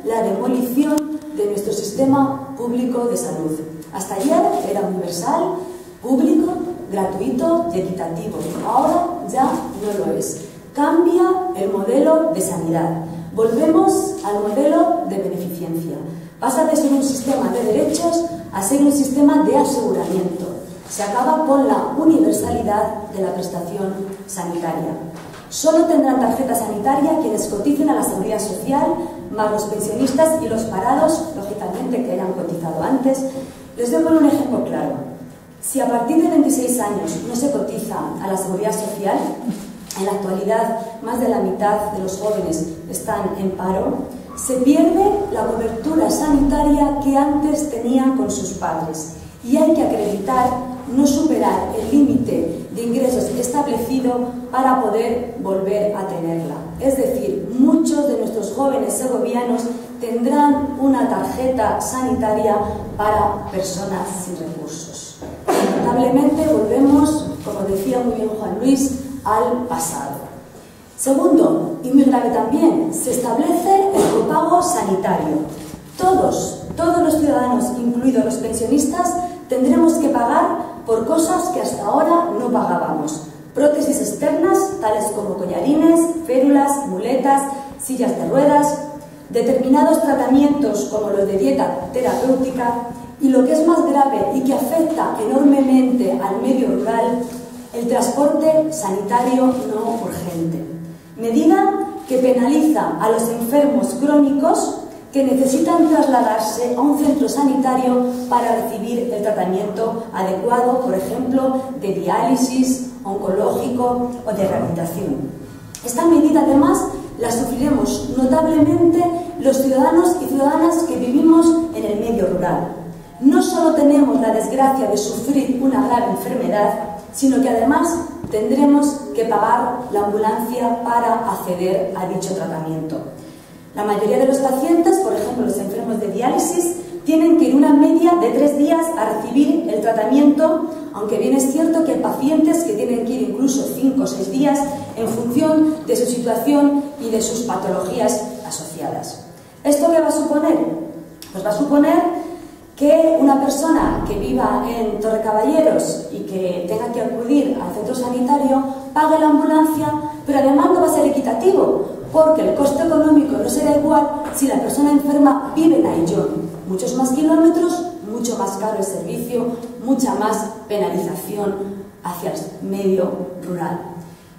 la demolición de nuestro sistema público de salud. Hasta ayer era universal, público, gratuito y equitativo. Ahora ya no lo es. Cambia el modelo de sanidad. Volvemos al modelo de beneficencia. Pasa de ser un sistema de derechos a ser un sistema de aseguramiento. Se acaba con la universalidad de la prestación sanitaria. Solo tendrán tarjeta sanitaria quienes coticen a la Seguridad Social, más los pensionistas y los parados, lógicamente, que hayan cotizado antes. Les doy un ejemplo claro. Si a partir de 26 años no se cotiza a la Seguridad Social, en la actualidad más de la mitad de los jóvenes están en paro, se pierde la cobertura sanitaria que antes tenían con sus padres y hay que acreditar no superar el límite de ingresos establecido para poder volver a tenerla. Es decir, muchos de nuestros jóvenes segovianos tendrán una tarjeta sanitaria para personas sin recursos. Lamentablemente volvemos, como decía muy bien Juan Luis, al pasado. Segundo, y muy grave también, se establece el copago sanitario. Todos los ciudadanos, incluidos los pensionistas, tendremos que pagar por cosas que hasta ahora no pagábamos. Prótesis externas, tales como collarines, férulas, muletas, sillas de ruedas, determinados tratamientos como los de dieta terapéutica y, lo que es más grave y que afecta enormemente al medio rural, el transporte sanitario no urgente. Medida que penaliza a los enfermos crónicos que necesitan trasladarse a un centro sanitario para recibir el tratamiento adecuado, por ejemplo, de diálisis, oncológico o de rehabilitación. Esta medida, además, la sufriremos notablemente los ciudadanos y ciudadanas que vivimos en el medio rural. No solo tenemos la desgracia de sufrir una grave enfermedad, sino que además tendremos que pagar la ambulancia para acceder a dicho tratamiento. La mayoría de los pacientes, por ejemplo los enfermos de diálisis, tienen que ir una media de 3 días a recibir el tratamiento, aunque bien es cierto que hay pacientes que tienen que ir incluso 5 o 6 días en función de su situación y de sus patologías asociadas. ¿Esto qué va a suponer? Pues va a suponer que una persona que viva en Torrecaballeros y que tenga que acudir al centro sanitario pague la ambulancia, pero además no va a ser equitativo, porque el coste económico no será igual si la persona enferma vive en Ayllón. Muchos más kilómetros, mucho más caro el servicio, mucha más penalización hacia el medio rural.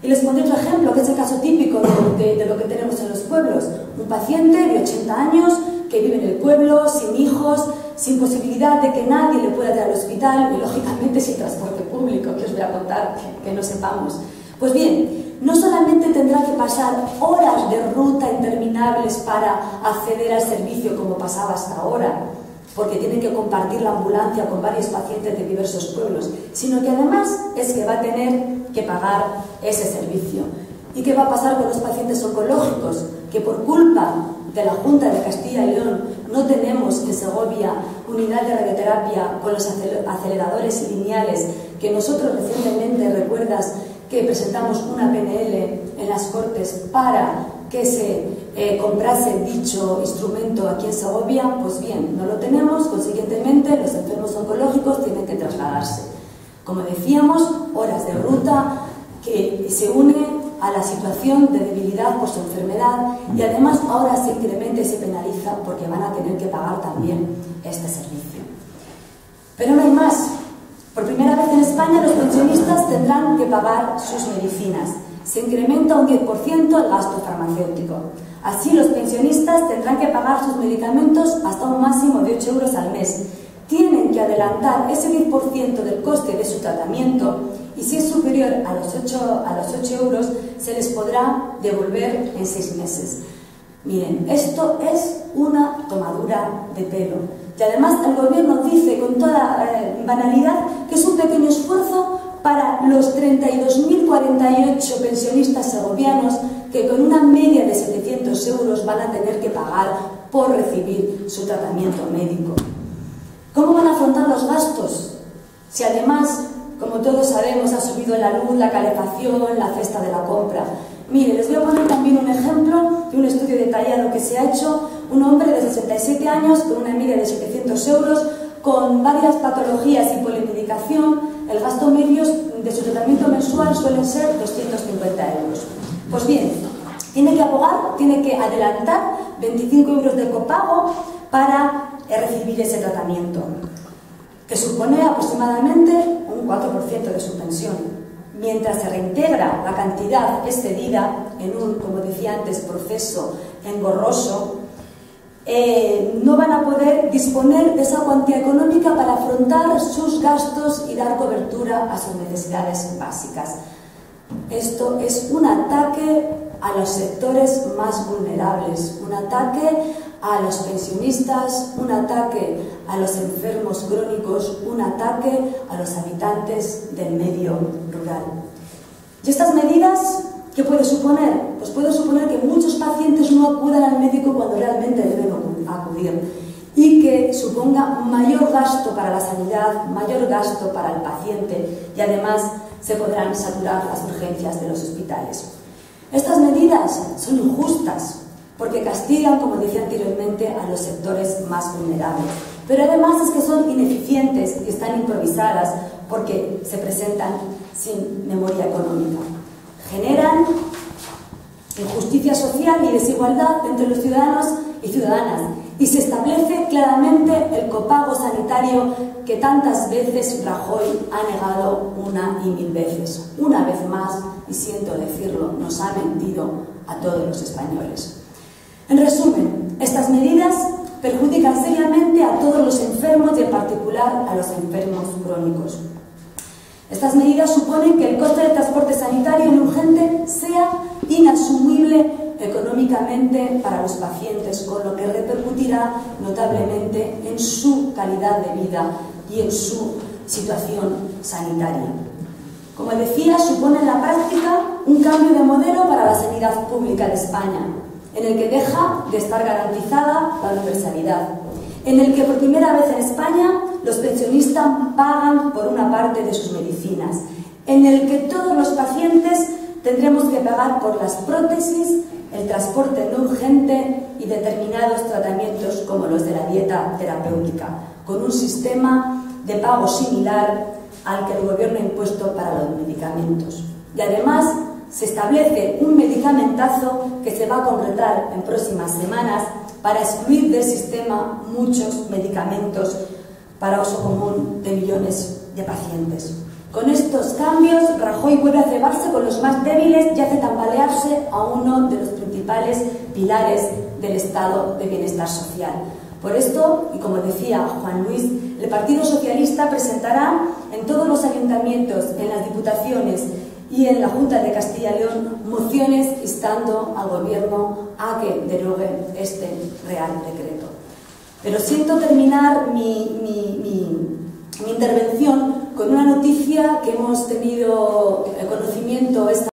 Y les pondré otro ejemplo, que es el caso típico de lo que tenemos en los pueblos. Un paciente de 80 años que vive en el pueblo, sin hijos, sin posibilidad de que nadie le pueda traer al hospital y, lógicamente, sin transporte público, que os voy a contar que no sepamos. Pues bien, no solamente tendrá que pasar horas de ruta interminables para acceder al servicio como pasaba hasta ahora, porque tienen que compartir la ambulancia con varios pacientes de diversos pueblos, sino que además es que va a tener que pagar ese servicio. ¿Y qué va a pasar con los pacientes oncológicos? Que por culpa de la Junta de Castilla y León no tenemos en Segovia unidad de radioterapia con los aceleradores lineales, que nosotros recientemente, recuerdas que presentamos una PNL en las Cortes para que se comprase dicho instrumento aquí en Segovia. Pues bien, no lo tenemos, consiguientemente los enfermos oncológicos tienen que trasladarse. Como decíamos, horas de ruta que se une a la situación de debilidad por su enfermedad y además ahora se incrementa y se penaliza porque van a tener que pagar también este servicio. Pero no hay más. Por primera vez en España los pensionistas tendrán que pagar sus medicinas. Se incrementa un 10% el gasto farmacéutico. Así los pensionistas tendrán que pagar sus medicamentos hasta un máximo de 8 euros al mes. Tienen que adelantar ese 10% del coste de su tratamiento y si es superior a los 8 euros se les podrá devolver en 6 meses. Miren, esto es una tomadura de pelo. Y además el gobierno dice con toda banalidad que es un pequeño esfuerzo para los 32.048 pensionistas segovianos que con una media de 700 euros van a tener que pagar por recibir su tratamiento médico. ¿Cómo van a afrontar los gastos? Si además, como todos sabemos, ha subido la luz, la calefacción, la cesta de la compra. Mire, les voy a poner también un ejemplo de un estudio detallado que se ha hecho. Un hombre de 67 años con una media de 700 euros, con varias patologías y polimedicación, el gasto medio de su tratamiento mensual suele ser 250 euros. Pues bien, tiene que adelantar 25 euros de copago para recibir ese tratamiento, que supone aproximadamente un 4% de su pensión. Mientras se reintegra la cantidad excedida en un, como decía antes, proceso engorroso, no van a poder disponer de esa cuantía económica para afrontar sus gastos y dar cobertura a sus necesidades básicas. Esto es un ataque a los sectores más vulnerables, un ataque a los pensionistas, un ataque a los enfermos crónicos, un ataque a los habitantes del medio rural. ¿Y estas medidas qué puede suponer? Pues puede suponer que muchos pacientes no acudan al médico cuando realmente deben acudir y que suponga mayor gasto para la sanidad, mayor gasto para el paciente y además se podrán saturar las urgencias de los hospitales. Estas medidas son injustas porque castigan, como decía anteriormente, a los sectores más vulnerables. Pero además es que son ineficientes y están improvisadas porque se presentan sin memoria económica. Generan injusticia social y desigualdad entre los ciudadanos y ciudadanas y se establece claramente el copago sanitario que tantas veces Rajoy ha negado una y mil veces. Una vez más, y siento decirlo, nos ha mentido a todos los españoles. En resumen, estas medidas perjudican seriamente a todos los enfermos y en particular a los enfermos crónicos. Estas medidas suponen que el coste del transporte sanitario en urgente sea inasumible económicamente para los pacientes, con lo que repercutirá notablemente en su calidad de vida y en su situación sanitaria. Como decía, supone en la práctica un cambio de modelo para la sanidad pública de España, en el que deja de estar garantizada la universalidad, en el que por primera vez en España los pensionistas pagan por una parte de sus medicinas, en el que todos los pacientes tendremos que pagar por las prótesis, el transporte no urgente y determinados tratamientos como los de la dieta terapéutica, con un sistema de pago similar al que el gobierno ha impuesto para los medicamentos. Y además se establece un medicamentazo que se va a concretar en próximas semanas para excluir del sistema muchos medicamentos para uso común de millones de pacientes. Con estos cambios, Rajoy vuelve a cebarse con los más débiles y hace tambalearse a uno de los principales pilares del estado de bienestar social. Por esto, y como decía Juan Luis, el Partido Socialista presentará en todos los ayuntamientos, en las diputaciones y en la Junta de Castilla y León mociones instando al Gobierno a que derogue este Real Decreto. Pero siento terminar mi intervención con una noticia que hemos tenido conocimiento esta